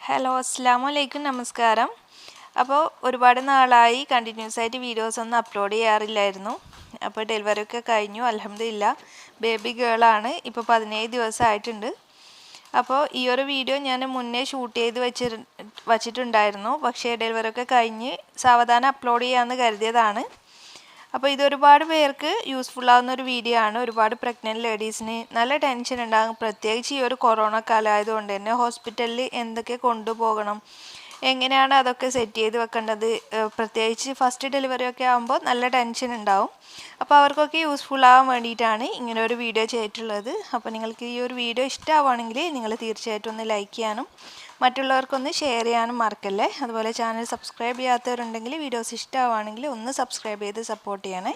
Hello അസ്സലാമു അലൈക്കും നമസ്കാരം. അപ്പോൾ ഒരുപാട് നാളായി കണ്ടിന്യൂസ് ആയിട്ട് വീഡിയോസ് ഒന്നും അപ്ലോഡ് ചെയ്യാറില്ലായിരുന്നു. അപ്പോൾ ഡെലിവറി ഒക്കെ കഴിഞ്ഞു, അൽഹംദുലില്ലാ. ബേബി ഗേളാണ്, ഇപ്പോൾ 17 ദിവസമായിട്ടുണ്ട്. അപ്പോൾ ഈ ഒരു വീഡിയോ ഞാൻ മുന്നേ ഷൂട്ട് ചെയ്ത് വച്ചിട്ടുണ്ടായിരുന്നു. പക്ഷേ ഡെലിവറി ഒക്കെ കഴിഞ്ഞ് സാവധാനം അപ്ലോഡ് ചെയ്യാമെന്ന് കരുതിയതാണ്. അപ്പോൾ ഇതൊരുപാട് പേർക്ക് യൂസ്ഫുൾ ആവുന്ന ഒരു വീഡിയോ ആണ്. ഒരുപാട് പ്രഗ്നൻറ്റ് ലേഡീസിന് നല്ല ടെൻഷൻ ഉണ്ടാകും, പ്രത്യേകിച്ച് ഈ ഒരു കൊറോണ കാലം ആയതുകൊണ്ട് തന്നെ. ഹോസ്പിറ്റലിൽ എന്തൊക്കെ കൊണ്ടുപോകണം, എങ്ങനെയാണ് അതൊക്കെ സെറ്റ് ചെയ്ത് വെക്കേണ്ടത്, പ്രത്യേകിച്ച് ഫസ്റ്റ് ഡെലിവറി ഒക്കെ ആകുമ്പോൾ നല്ല ടെൻഷൻ ഉണ്ടാവും. അപ്പോൾ അവർക്കൊക്കെ യൂസ്ഫുൾ ആവാൻ വേണ്ടിയിട്ടാണ് ഇങ്ങനെ ഒരു വീഡിയോ ചെയ്തിട്ടുള്ളത്. അപ്പോൾ നിങ്ങൾക്ക് ഈ ഒരു വീഡിയോ ഇഷ്ടമാവുകയാണെങ്കിൽ നിങ്ങൾ തീർച്ചയായിട്ടും ഒന്ന് ലൈക്ക് ചെയ്യാനും മറ്റുള്ളവർക്കൊന്ന് ഷെയർ ചെയ്യാനും മറക്കല്ലേ. അതുപോലെ ചാനൽ സബ്സ്ക്രൈബ് ചെയ്യാത്തവരുണ്ടെങ്കിൽ വീഡിയോസ് ഇഷ്ടമാവുകയാണെങ്കിൽ ഒന്ന് സബ്സ്ക്രൈബ് ചെയ്ത് സപ്പോർട്ട് ചെയ്യണേ.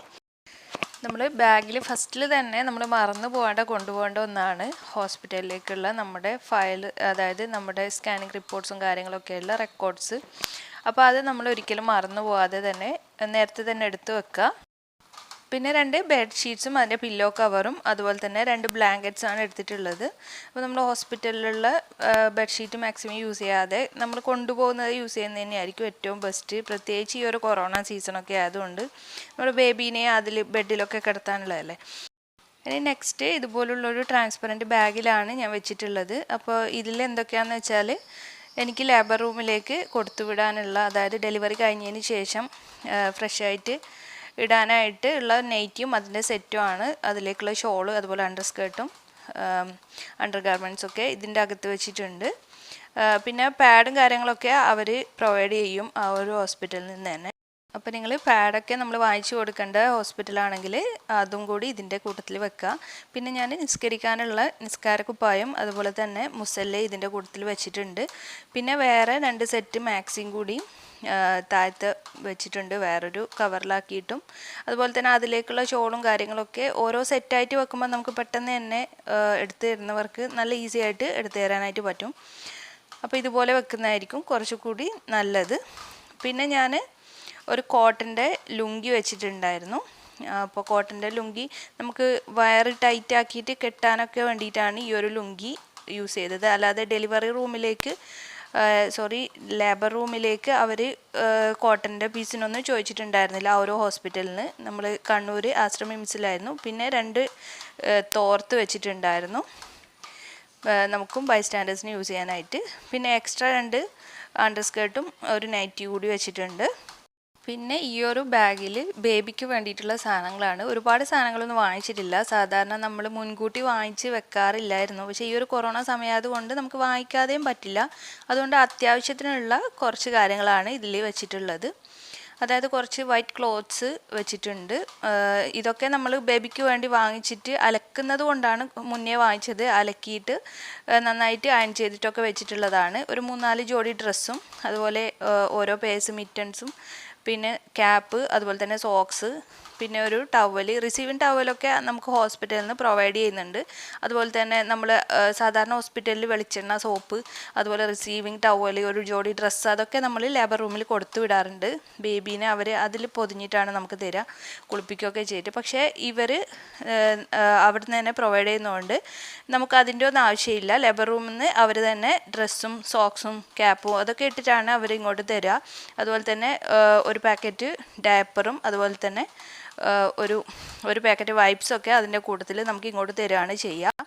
നമ്മൾ ബാഗിൽ ഫസ്റ്റിൽ തന്നെ നമ്മൾ മറന്നു കൊണ്ടുപോകേണ്ട ഒന്നാണ് ഹോസ്പിറ്റലിലേക്കുള്ള നമ്മുടെ ഫയൽ, അതായത് നമ്മുടെ സ്കാനിങ് റിപ്പോർട്ട്സും കാര്യങ്ങളൊക്കെയുള്ള റെക്കോർഡ്സ്. അപ്പോൾ അത് നമ്മൾ ഒരിക്കലും മറന്നു പോകാതെ തന്നെ നേരത്തെ തന്നെ എടുത്ത് വെക്കുക. പിന്നെ 2 ബെഡ്ഷീറ്റ്സും അതിൻ്റെ പില്ലോ കവറും അതുപോലെ തന്നെ 2 ബ്ലാങ്കറ്റ്സാണ് എടുത്തിട്ടുള്ളത്. അപ്പോൾ നമ്മൾ ഹോസ്പിറ്റലിലുള്ള ബെഡ്ഷീറ്റ് മാക്സിമം യൂസ് ചെയ്യാതെ നമ്മൾ കൊണ്ടുപോകുന്നത് യൂസ് ചെയ്യുന്നത് തന്നെയായിരിക്കും ഏറ്റവും ബെസ്റ്റ്. പ്രത്യേകിച്ച് ഈ ഒരു കൊറോണ സീസണൊക്കെ ആയതുകൊണ്ട് നമ്മുടെ ബേബീനെ അതിൽ ബെഡിലൊക്കെ കിടത്താനുള്ളതല്ലേ. ഇനി നെക്സ്റ്റ് ഇതുപോലുള്ളൊരു ട്രാൻസ്പെറൻറ്റ് ബാഗിലാണ് ഞാൻ വെച്ചിട്ടുള്ളത്. അപ്പോൾ ഇതിൽ എന്തൊക്കെയാണെന്ന് വെച്ചാൽ എനിക്ക് ലേബർ റൂമിലേക്ക് കൊടുത്തുവിടാനുള്ള, അതായത് ഡെലിവറി കഴിഞ്ഞതിന് ശേഷം ഫ്രഷായിട്ട് ഇടാനായിട്ട് ഉള്ള നൈറ്റിയും അതിൻ്റെ സെറ്റുമാണ്. അതിലേക്കുള്ള ഷോള് അതുപോലെ അണ്ടർ സ്കേർട്ടും അണ്ടർ ഗാർമെൻറ്റ്സൊക്കെ ഇതിൻ്റെ അകത്ത് വെച്ചിട്ടുണ്ട്. പിന്നെ പാഡും കാര്യങ്ങളൊക്കെ അവർ പ്രൊവൈഡ് ചെയ്യും ആ ഒരു ഹോസ്പിറ്റലിൽ നിന്ന് തന്നെ. അപ്പോൾ നിങ്ങൾ പാഡൊക്കെ നമ്മൾ വാങ്ങിച്ചു കൊടുക്കേണ്ട ഹോസ്പിറ്റലാണെങ്കിൽ അതും കൂടി ഇതിൻ്റെ കൂട്ടത്തിൽ വെക്കുക. പിന്നെ ഞാൻ നിസ്കരിക്കാനുള്ള നിസ്കാരക്കുപ്പായം അതുപോലെ തന്നെ മുസല്ല ഇതിൻ്റെ കൂട്ടത്തിൽ വെച്ചിട്ടുണ്ട്. പിന്നെ വേറെ 2 സെറ്റ് മാക്സിയും കൂടി താഴത്ത് വെച്ചിട്ടുണ്ട്, വേറൊരു കവറിലാക്കിയിട്ടും. അതുപോലെ തന്നെ അതിലേക്കുള്ള ഷോളും കാര്യങ്ങളൊക്കെ ഓരോ സെറ്റായിട്ട് വെക്കുമ്പോൾ നമുക്ക് പെട്ടെന്ന് തന്നെ എടുത്തു തരുന്നവർക്ക് നല്ല ഈസി ആയിട്ട് എടുത്തു തരാനായിട്ട് പറ്റും. അപ്പോൾ ഇതുപോലെ വെക്കുന്നതായിരിക്കും കുറച്ചുകൂടി നല്ലത്. പിന്നെ ഞാൻ ഒരു കോട്ടൻ്റെ ലുങ്കി വെച്ചിട്ടുണ്ടായിരുന്നു. അപ്പോൾ കോട്ടൻ്റെ ലുങ്കി നമുക്ക് വയറ് ടൈറ്റ് ആക്കിയിട്ട് കെട്ടാനൊക്കെ വേണ്ടിയിട്ടാണ് ഈ ഒരു ലുങ്കി യൂസ് ചെയ്തത്. അല്ലാതെ ഡെലിവറി റൂമിലേക്ക് ലേബർ റൂമിലേക്ക് അവർ കോട്ടൻ്റെ പീസിനൊന്നും ചോദിച്ചിട്ടുണ്ടായിരുന്നില്ല ആ ഒരു ഹോസ്പിറ്റലിൽ നിന്ന്. നമ്മൾ കണ്ണൂർ ആശ്രമ മിംസിലായിരുന്നു. പിന്നെ 2 തോർത്ത് വെച്ചിട്ടുണ്ടായിരുന്നു നമുക്കും ബൈസ്റ്റാൻഡേഴ്സിന് യൂസ് ചെയ്യാനായിട്ട്. പിന്നെ എക്സ്ട്രാ 2 അണ്ടർ സ്കേർട്ടും ഒരു നൈറ്റി കൂടി വെച്ചിട്ടുണ്ട്. പിന്നെ ഈ ഒരു ബാഗിൽ ബേബിക്ക് വേണ്ടിയിട്ടുള്ള സാധനങ്ങളാണ്. ഒരുപാട് സാധനങ്ങളൊന്നും വാങ്ങിച്ചിട്ടില്ല. സാധാരണ നമ്മൾ മുൻകൂട്ടി വാങ്ങിച്ച് വെക്കാറില്ലായിരുന്നു. പക്ഷേ ഈ ഒരു കൊറോണ സമയമായതുകൊണ്ട് നമുക്ക് വാങ്ങിക്കാതെയും പറ്റില്ല. അതുകൊണ്ട് അത്യാവശ്യത്തിനുള്ള കുറച്ച് കാര്യങ്ങളാണ് ഇതിൽ വെച്ചിട്ടുള്ളത്. അതായത് കുറച്ച് വൈറ്റ് ക്ലോത്ത്സ് വെച്ചിട്ടുണ്ട്. ഇതൊക്കെ നമ്മൾ ബേബിക്ക് വേണ്ടി വാങ്ങിച്ചിട്ട് അലക്കുന്നത് കൊണ്ടാണ് മുന്നേ വാങ്ങിച്ചത്. അലക്കിയിട്ട് നന്നായിട്ട് അയൺ ചെയ്തിട്ടൊക്കെ വെച്ചിട്ടുള്ളതാണ്. ഒരു 3-4 ജോഡി ഡ്രസ്സും അതുപോലെ ഓരോ പേഴ്സ് മിറ്റൻസും പിന്നെ ക്യാപ്പ് അതുപോലെ തന്നെ സോക്സ് പിന്നെ ഒരു ടവൽ. റിസീവിങ് ടവലൊക്കെ നമുക്ക് ഹോസ്പിറ്റലിൽ നിന്ന് പ്രൊവൈഡ് ചെയ്യുന്നുണ്ട്. അതുപോലെ തന്നെ നമ്മൾ സാധാരണ ഹോസ്പിറ്റലിൽ വെളിച്ചെണ്ണ, സോപ്പ്, അതുപോലെ റിസീവിങ് ടവൽ, ഒരു ജോഡി ഡ്രസ്സ് അതൊക്കെ നമ്മൾ ലേബർ റൂമിൽ കൊടുത്തു വിടാറുണ്ട്. ബേബീനെ അവർ അതിൽ പൊതിഞ്ഞിട്ടാണ് നമുക്ക് തരിക, കുളിപ്പിക്കുകയൊക്കെ ചെയ്തിട്ട്. പക്ഷേ ഇവർ അവിടെ നിന്ന് തന്നെ പ്രൊവൈഡ് ചെയ്യുന്നതുകൊണ്ട് നമുക്ക് അതിൻ്റെ ഒന്നും ആവശ്യമില്ല. ലേബർ റൂമിൽ നിന്ന് അവർ തന്നെ ഡ്രസ്സും സോക്സും ക്യാപ്പും അതൊക്കെ ഇട്ടിട്ടാണ് അവർ ഇങ്ങോട്ട് തരിക. അതുപോലെ തന്നെ ഒരു പാക്കറ്റ് ഡയപ്പറും അതുപോലെ തന്നെ ഒരു പാക്കറ്റ് വൈപ്സൊക്കെ അതിൻ്റെ കൂട്ടത്തിൽ നമുക്ക് ഇങ്ങോട്ട് തരികയാണ് ചെയ്യുക.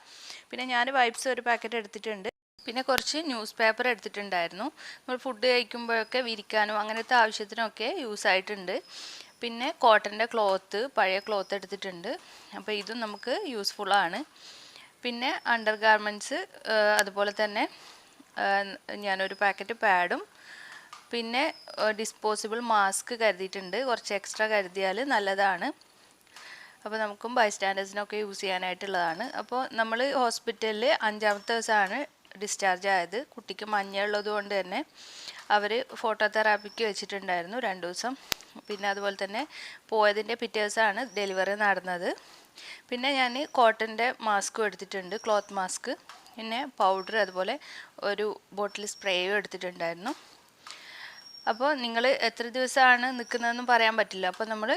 പിന്നെ ഞാൻ വൈപ്സ് ഒരു പാക്കറ്റ് എടുത്തിട്ടുണ്ട്. പിന്നെ കുറച്ച് ന്യൂസ് പേപ്പർ എടുത്തിട്ടുണ്ടായിരുന്നു. നമ്മൾ ഫുഡ് കഴിക്കുമ്പോഴൊക്കെ വിരിക്കാനും അങ്ങനത്തെ ആവശ്യത്തിനൊക്കെ യൂസ് ആയിട്ടുണ്ട്. പിന്നെ കോട്ടൻ്റെ ക്ലോത്ത്, പഴയ ക്ലോത്ത് എടുത്തിട്ടുണ്ട്. അപ്പോൾ ഇതും നമുക്ക് യൂസ്ഫുള്ളാണ്. പിന്നെ അണ്ടർ ഗാർമെൻറ്റ്സ് അതുപോലെ തന്നെ ഞാനൊരു പാക്കറ്റ് പാഡും പിന്നെ ഡിസ്പോസിബിൾ മാസ്ക് കരുതിയിട്ടുണ്ട്. കുറച്ച് എക്സ്ട്രാ കരുതിയാൽ നല്ലതാണ്. അപ്പോൾ നമുക്കും ബൈസ്റ്റാൻഡേഴ്സിനൊക്കെ യൂസ് ചെയ്യാനായിട്ടുള്ളതാണ്. അപ്പോൾ നമ്മൾ ഹോസ്പിറ്റലിൽ 5ാമത്തെ ദിവസമാണ് ഡിസ്ചാർജ് ആയത്. കുട്ടിക്ക് മഞ്ഞുള്ളത് കൊണ്ട് തന്നെ അവർ ഫോട്ടോ തെറാപ്പിക്ക് വെച്ചിട്ടുണ്ടായിരുന്നു 2 ദിവസം. പിന്നെ അതുപോലെ തന്നെ പോയതിൻ്റെ പിറ്റേ ദിവസമാണ് ഡെലിവറി നടന്നത്. പിന്നെ ഞാൻ കോട്ടൻ്റെ മാസ്കും എടുത്തിട്ടുണ്ട്, ക്ലോത്ത് മാസ്ക്. പിന്നെ പൗഡർ അതുപോലെ ഒരു ബോട്ടിൽ സ്പ്രേയും എടുത്തിട്ടുണ്ടായിരുന്നു. അപ്പോൾ നിങ്ങൾ എത്ര ദിവസമാണ് നിൽക്കുന്നതെന്നും പറയാൻ പറ്റില്ല. അപ്പോൾ നമ്മൾ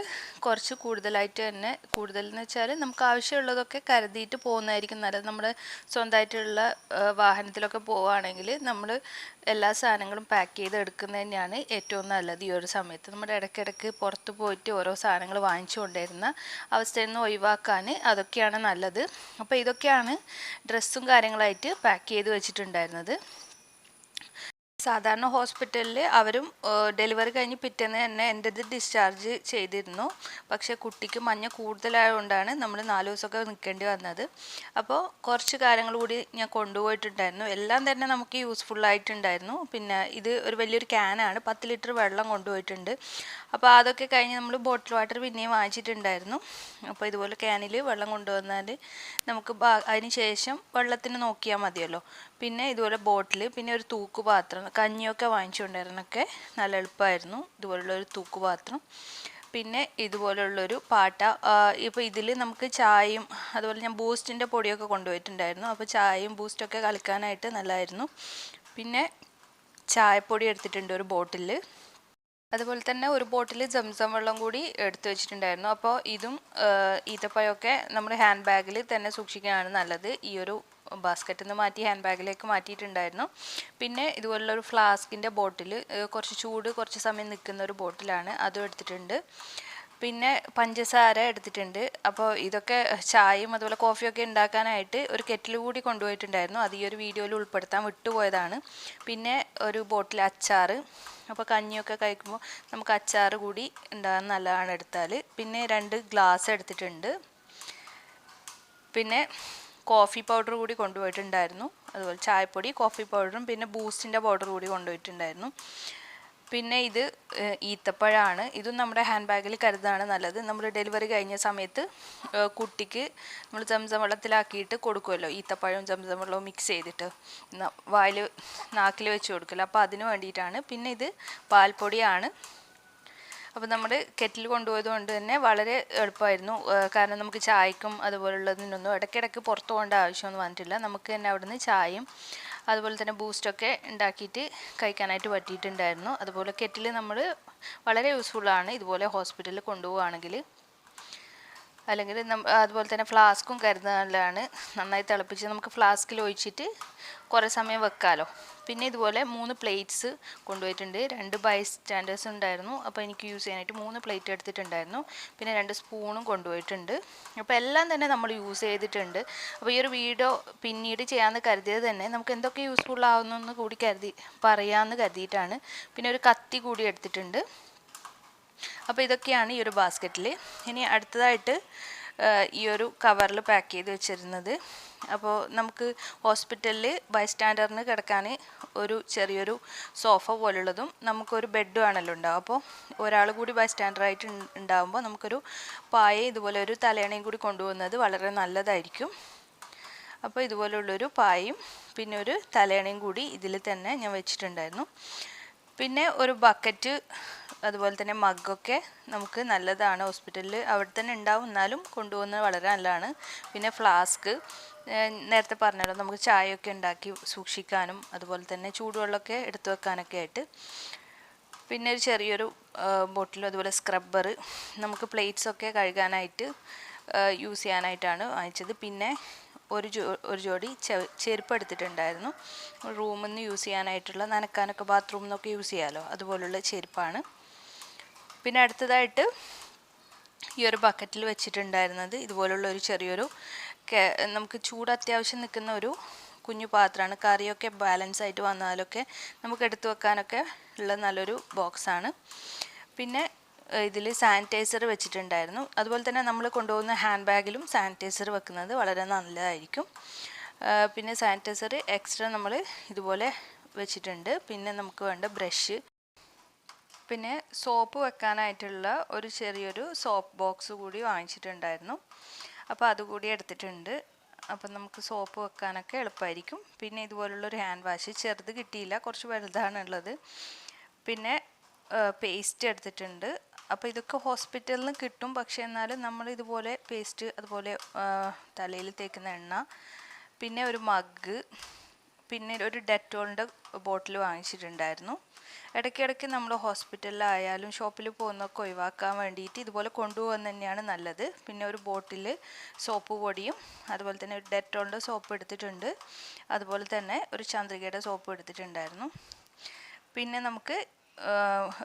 കുറച്ച് കൂടുതലായിട്ട് തന്നെ, കൂടുതലെന്ന് വെച്ചാൽ നമുക്ക് ആവശ്യമുള്ളതൊക്കെ കരുതിയിട്ട് പോകുന്നതായിരിക്കും നല്ലത്. നമ്മുടെ സ്വന്തമായിട്ടുള്ള വാഹനത്തിലൊക്കെ പോവുകയാണെങ്കിൽ നമ്മൾ എല്ലാ സാധനങ്ങളും പാക്ക് ചെയ്ത് എടുക്കുന്നത് തന്നെയാണ് ഏറ്റവും നല്ലത്. ഈ ഒരു സമയത്ത് നമ്മുടെ ഇടയ്ക്കിടയ്ക്ക് പുറത്ത് പോയിട്ട് ഓരോ സാധനങ്ങൾ വാങ്ങിച്ചു കൊണ്ടുവരുന്ന അവസ്ഥയിൽ നിന്ന് ഒഴിവാക്കാൻ അതൊക്കെയാണ് നല്ലത്. അപ്പോൾ ഇതൊക്കെയാണ് ഡ്രസ്സും കാര്യങ്ങളായിട്ട് പാക്ക് ചെയ്ത് വെച്ചിട്ടുണ്ടായിരുന്നത്. സാധാരണ ഹോസ്പിറ്റലിൽ അവരും ഡെലിവറി കഴിഞ്ഞ് പിറ്റേന്ന് തന്നെ എൻ്റെത് ഡിസ്ചാർജ് ചെയ്തിരുന്നു. പക്ഷേ കുട്ടിക്ക് മഞ്ഞ കൂടുതലായതുകൊണ്ടാണ് നമ്മൾ 4 ദിവസമൊക്കെ നിൽക്കേണ്ടി വന്നത്. അപ്പോൾ കുറച്ച് കാര്യങ്ങൾ കൂടി ഞാൻ കൊണ്ടുപോയിട്ടുണ്ടായിരുന്നു. എല്ലാം തന്നെ നമുക്ക് യൂസ്ഫുള്ളായിട്ടുണ്ടായിരുന്നു. പിന്നെ ഇത് ഒരു വലിയൊരു ക്യാനാണ്, 10 ലിറ്റർ വെള്ളം കൊണ്ടുപോയിട്ടുണ്ട്. അപ്പോൾ അതൊക്കെ കഴിഞ്ഞ് നമ്മൾ ബോട്ടിൽ വാട്ടർ പിന്നെയും വാങ്ങിച്ചിട്ടുണ്ടായിരുന്നു. അപ്പോൾ ഇതുപോലെ ക്യാനിൽ വെള്ളം കൊണ്ടുവന്നാൽ നമുക്ക് അതിന് ശേഷം വെള്ളത്തിന് നോക്കിയാൽ മതിയല്ലോ. പിന്നെ ഇതുപോലെ ബോട്ടിൽ, പിന്നെ ഒരു തൂക്കുപാത്രം, കഞ്ഞിയൊക്കെ വാങ്ങിച്ചുകൊണ്ടിരുന്നൊക്കെ നല്ല എളുപ്പമായിരുന്നു. ഇതുപോലുള്ളൊരു തൂക്കുപാത്രം, പിന്നെ ഇതുപോലുള്ളൊരു പാട്ട. ഇപ്പോൾ ഇതിൽ നമുക്ക് ചായയും അതുപോലെ ഞാൻ ബൂസ്റ്റിൻ്റെ പൊടിയൊക്കെ കൊണ്ടുപോയിട്ടുണ്ടായിരുന്നു. അപ്പോൾ ചായയും ബൂസ്റ്റൊക്കെ കളിക്കാനായിട്ട് നല്ലതായിരുന്നു. പിന്നെ ചായപ്പൊടി എടുത്തിട്ടുണ്ട് ഒരു ബോട്ടിൽ. അതുപോലെ തന്നെ ഒരു ബോട്ടിൽ സംസം വെള്ളം കൂടി എടുത്തു വെച്ചിട്ടുണ്ടായിരുന്നു. അപ്പോൾ ഇതും ഈത്തപ്പഴമൊക്കെ നമ്മുടെ ഹാൻഡ് ബാഗിൽ തന്നെ സൂക്ഷിക്കുകയാണ് നല്ലത്. ഈ ഒരു ബാസ്ക്കറ്റിൽ നിന്ന് മാറ്റി ഹാൻഡ് ബാഗിലേക്ക് മാറ്റിയിട്ടുണ്ടായിരുന്നു. പിന്നെ ഇതുപോലുള്ളൊരു ഫ്ലാസ്കിൻ്റെ ബോട്ടിൽ, കുറച്ച് ചൂട് കുറച്ച് സമയം നിൽക്കുന്ന ഒരു ബോട്ടിലാണ്, അതും എടുത്തിട്ടുണ്ട്. പിന്നെ പഞ്ചസാര എടുത്തിട്ടുണ്ട്. അപ്പോൾ ഇതൊക്കെ ചായയും അതുപോലെ കോഫിയൊക്കെ ഉണ്ടാക്കാനായിട്ട് ഒരു കെറ്റിൽ കൂടി കൊണ്ടുപോയിട്ടുണ്ടായിരുന്നു. അത് ഈ ഒരു വീഡിയോയിൽ ഉൾപ്പെടുത്താൻ വിട്ടുപോയതാണ്. പിന്നെ ഒരു ബോട്ടിൽ അച്ചാർ, അപ്പോൾ കഞ്ഞിയൊക്കെ കഴിക്കുമ്പോൾ നമുക്ക് അച്ചാർ കൂടി ഉണ്ടാകാൻ നല്ലതാണ് എടുത്താൽ. പിന്നെ 2 ഗ്ലാസ് എടുത്തിട്ടുണ്ട്. പിന്നെ കോഫി പൗഡർ കൂടി കൊണ്ടുപോയിട്ടുണ്ടായിരുന്നു. അതുപോലെ ചായപ്പൊടി, കോഫി പൗഡറും പിന്നെ ബൂസ്റ്റിൻ്റെ പൗഡർ കൂടി കൊണ്ടുപോയിട്ടുണ്ടായിരുന്നു. പിന്നെ ഇത് ഈത്തപ്പഴമാണ്. ഇതും നമ്മുടെ ഹാൻഡ് ബാഗിൽ കരുതാണ് നല്ലത്. നമ്മൾ ഡെലിവറി കഴിഞ്ഞ സമയത്ത് കുട്ടിക്ക് നമ്മൾ സംസം വെള്ളത്തിലാക്കിയിട്ട് കൊടുക്കുമല്ലോ, ഈത്തപ്പഴവും സംസം വെള്ളവും മിക്സ് ചെയ്തിട്ട് വായിൽ നാക്കിൽ വെച്ച് കൊടുക്കുമല്ലോ, അപ്പോൾ അതിന് വേണ്ടിയിട്ടാണ്. പിന്നെ ഇത് പാൽപ്പൊടിയാണ്. അപ്പോൾ നമ്മൾ കെറ്റിൽ കൊണ്ടുപോയത് കൊണ്ട് തന്നെ വളരെ എളുപ്പമായിരുന്നു. കാരണം നമുക്ക് ചായക്കും അതുപോലുള്ളതിനൊന്നും ഇടയ്ക്കിടയ്ക്ക് പുറത്ത് പോകേണ്ട ആവശ്യമൊന്നും വന്നിട്ടില്ല. നമുക്ക് തന്നെ അവിടുന്ന് ചായയും അതുപോലെ തന്നെ ബൂസ്റ്റൊക്കെ ഉണ്ടാക്കിയിട്ട് കഴിക്കാനായിട്ട് പറ്റിയിട്ടുണ്ടായിരുന്നു. അതുപോലെ കെറ്റിൽ നമ്മൾ വളരെ യൂസ്ഫുള്ളാണ് ഇതുപോലെ ഹോസ്പിറ്റലിൽ കൊണ്ടുപോവുകയാണെങ്കിൽ. അല്ലെങ്കിൽ അതുപോലെ തന്നെ ഫ്ലാസ്കും കരുതാനാണ്. നന്നായി തിളപ്പിച്ച് നമുക്ക് ഫ്ലാസ്കിൽ ഒഴിച്ചിട്ട് കുറേ സമയം വെക്കാമല്ലോ. പിന്നെ ഇതുപോലെ 3 പ്ലേറ്റ്സ് കൊണ്ടുപോയിട്ടുണ്ട്. 2 ബൈസ്റ്റാൻഡേഴ്സ് ഉണ്ടായിരുന്നു. അപ്പോൾ എനിക്ക് യൂസ് ചെയ്യാനായിട്ട് 3 പ്ലേറ്റ് എടുത്തിട്ടുണ്ടായിരുന്നു. പിന്നെ 2 സ്പൂണും കൊണ്ടുപോയിട്ടുണ്ട്. അപ്പോൾ എല്ലാം തന്നെ നമ്മൾ യൂസ് ചെയ്തിട്ടുണ്ട്. അപ്പോൾ ഈ ഒരു വീഡിയോ പിന്നീട് ചെയ്യാമെന്ന് കരുതിയത് തന്നെ നമുക്ക് എന്തൊക്കെ യൂസ്ഫുൾ ആവുന്നെന്ന് കൂടി പറയാമെന്ന് കരുതിയിട്ടാണ്. പിന്നെ ഒരു കത്തി കൂടി എടുത്തിട്ടുണ്ട്. അപ്പോൾ ഇതൊക്കെയാണ് ഈ ഒരു ബാസ്ക്കറ്റിൽ. ഇനി അടുത്തതായിട്ട് ഈ ഒരു കവറിൽ പാക്ക് ചെയ്ത് വെച്ചിരുന്നത്. അപ്പോൾ നമുക്ക് ഹോസ്പിറ്റലിൽ ബൈസ്റ്റാൻഡറിന് കിടക്കാൻ ഒരു ചെറിയൊരു സോഫ പോലുള്ളതും നമുക്കൊരു ബെഡും ആണല്ലോ ഉണ്ടാവും. അപ്പോൾ ഒരാൾ കൂടി ബൈസ്റ്റാൻഡറായിട്ട് ഉണ്ടാകുമ്പോൾ നമുക്കൊരു പായ ഇതുപോലെ ഒരു തലയണയും കൂടി കൊണ്ടുപോകുന്നത് വളരെ നല്ലതായിരിക്കും. അപ്പോൾ ഇതുപോലുള്ളൊരു പായയും പിന്നെ ഒരു തലയണയും കൂടി ഇതിൽ തന്നെ ഞാൻ വെച്ചിട്ടുണ്ടായിരുന്നു. പിന്നെ ഒരു ബക്കറ്റ് അതുപോലെ തന്നെ മഗ്ഗൊക്കെ നമുക്ക് നല്ലതാണ്. ഹോസ്പിറ്റലിൽ അവിടെ തന്നെ ഉണ്ടാവും, എന്നാലും കൊണ്ടുപോകുന്നത് വളരെ നല്ലതാണ്. പിന്നെ ഫ്ലാസ്ക് നേരത്തെ പറഞ്ഞല്ലോ, നമുക്ക് ചായയൊക്കെ ഉണ്ടാക്കി സൂക്ഷിക്കാനും അതുപോലെ തന്നെ ചൂടുവെള്ളമൊക്കെ എടുത്തു വെക്കാനൊക്കെ ആയിട്ട്. പിന്നെ ഒരു ചെറിയൊരു ബോട്ടിലും അതുപോലെ സ്ക്രബ്ബർ നമുക്ക് പ്ലേറ്റ്സൊക്കെ കഴുകാനായിട്ട് യൂസ് ചെയ്യാനായിട്ടാണ് വാങ്ങിച്ചത്. പിന്നെ ഒരു ജോഡി ചെരുപ്പ് എടുത്തിട്ടുണ്ടായിരുന്നു. റൂമിൽ നിന്ന് യൂസ് ചെയ്യാനായിട്ടുള്ള, നനക്കാനൊക്കെ ബാത്റൂമിൽ നിന്നൊക്കെ യൂസ് ചെയ്യാമല്ലോ, അതുപോലുള്ള ചെരുപ്പാണ്. പിന്നെ അടുത്തതായിട്ട് ഈ ഒരു ബക്കറ്റിൽ വെച്ചിട്ടുണ്ടായിരുന്നത് ഇതുപോലുള്ള ഒരു ചെറിയൊരു നമുക്ക് ചൂട് അത്യാവശ്യം നിൽക്കുന്ന ഒരു കുഞ്ഞു പാത്രമാണ്. കറിയൊക്കെ ബാലൻസ് ആയിട്ട് വന്നാലൊക്കെ നമുക്ക് എടുത്തു വെക്കാനൊക്കെ ഉള്ള നല്ലൊരു ബോക്സാണ്. പിന്നെ ഇതിൽ സാനിറ്റൈസർ വെച്ചിട്ടുണ്ടായിരുന്നു. അതുപോലെ തന്നെ നമ്മൾ കൊണ്ടുപോകുന്ന ഹാൻഡ് ബാഗിലും സാനിറ്റൈസർ വെക്കുന്നത് വളരെ നല്ലതായിരിക്കും. പിന്നെ സാനിറ്റൈസർ എക്സ്ട്രാ നമ്മൾ ഇതുപോലെ വെച്ചിട്ടുണ്ട്. പിന്നെ നമുക്ക് വേണ്ട ബ്രഷ്, പിന്നെ സോപ്പ് വെക്കാനായിട്ടുള്ള ഒരു ചെറിയൊരു സോപ്പ് ബോക്സ് കൂടി വാങ്ങിച്ചിട്ടുണ്ടായിരുന്നു. അപ്പോൾ അതുകൂടി എടുത്തിട്ടുണ്ട്. അപ്പം നമുക്ക് സോപ്പ് വെക്കാനൊക്കെ എളുപ്പമായിരിക്കും. പിന്നെ ഇതുപോലുള്ളൊരു ഹാൻഡ് വാഷ്, ചെറുത് കിട്ടിയില്ല, കുറച്ച് വലുതാണുള്ളത്. പിന്നെ പേസ്റ്റ് എടുത്തിട്ടുണ്ട്. അപ്പോൾ ഇതൊക്കെ ഹോസ്പിറ്റലിൽ നിന്ന് കിട്ടും. പക്ഷേ എന്നാലും നമ്മൾ ഇതുപോലെ പേസ്റ്റ്, അതുപോലെ തലയിൽ തേക്കുന്ന എണ്ണ, പിന്നെ ഒരു മഗ്, പിന്നെ ഒരു ഡെറ്റോളിൻ്റെ ബോട്ടിൽ വാങ്ങിച്ചിട്ടുണ്ടായിരുന്നു. ഇടയ്ക്കിടയ്ക്ക് നമ്മൾ ഹോസ്പിറ്റലിലായാലും ഷോപ്പിൽ പോകുന്നതൊക്കെ ഒഴിവാക്കാൻ വേണ്ടിയിട്ട് ഇതുപോലെ കൊണ്ടുപോകുന്നത് തന്നെയാണ് നല്ലത്. പിന്നെ ഒരു ബോട്ടിൽ സോപ്പ് പൊടിയും അതുപോലെ തന്നെ ഒരു ഡെറ്റോളിൻ്റെ സോപ്പ് എടുത്തിട്ടുണ്ട്. അതുപോലെ തന്നെ ഒരു ചന്ദ്രികയുടെ സോപ്പ് എടുത്തിട്ടുണ്ടായിരുന്നു. പിന്നെ നമുക്ക്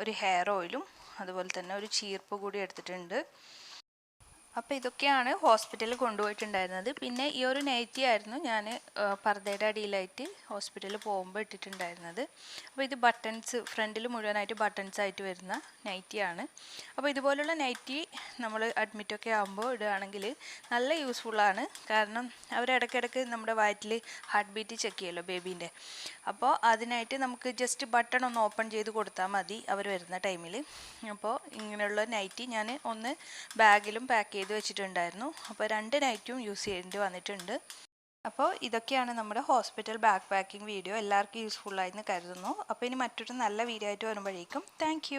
ഒരു ഹെയർ ഓയിലും അതുപോലെ തന്നെ ഒരു ചീർപ്പ് കൂടി എടുത്തിട്ടുണ്ട്. അപ്പോൾ ഇതൊക്കെയാണ് ഹോസ്പിറ്റലിൽ കൊണ്ടുപോയിട്ടുണ്ടായിരുന്നത്. പിന്നെ ഈ ഒരു നൈറ്റി ആയിരുന്നു ഞാൻ പർദ്ദയുടെ അടിയിലായിട്ട് ഹോസ്പിറ്റലിൽ പോകുമ്പോൾ ഇട്ടിട്ടുണ്ടായിരുന്നത്. അപ്പോൾ ഇത് ബട്ടൺസ് ഫ്രണ്ടിൽ മുഴുവനായിട്ട് ബട്ടൺസ് ആയിട്ട് വരുന്ന നൈറ്റിയാണ്. അപ്പോൾ ഇതുപോലുള്ള നൈറ്റി നമ്മൾ അഡ്മിറ്റൊക്കെ ആകുമ്പോൾ ഇടുകയാണെങ്കിൽ നല്ല യൂസ്ഫുള്ളാണ്. കാരണം അവർ ഇടയ്ക്കിടയ്ക്ക് നമ്മുടെ വയറ്റിൽ ഹാർട്ട് ബീറ്റ് ചെക്ക് ചെയ്യുമല്ലോ ബേബീൻ്റെ. അപ്പോൾ അതിനായിട്ട് നമുക്ക് ജസ്റ്റ് ബട്ടൺ ഒന്ന് ഓപ്പൺ ചെയ്ത് കൊടുത്താൽ മതി അവർ വരുന്ന ടൈമിൽ. അപ്പോൾ ഇങ്ങനെയുള്ള നൈറ്റി ഞാൻ ഒന്ന് ബാഗിലും പാക്ക് ചെയ്ത് വെച്ചിട്ടുണ്ടായിരുന്നു. അപ്പോൾ 2 നൈറ്റും യൂസ് ചെയ്യേണ്ടി വന്നിട്ടുണ്ട്. അപ്പോൾ ഇതൊക്കെയാണ് നമ്മുടെ ഹോസ്പിറ്റൽ ബാഗ് പാക്കിംഗ് വീഡിയോ. എല്ലാവർക്കും യൂസ്ഫുള്ളായെന്ന് കരുതുന്നു. അപ്പോൾ ഇനി മറ്റൊരു നല്ല വീഡിയോ ആയിട്ട് വരുമ്പോഴേക്കും താങ്ക്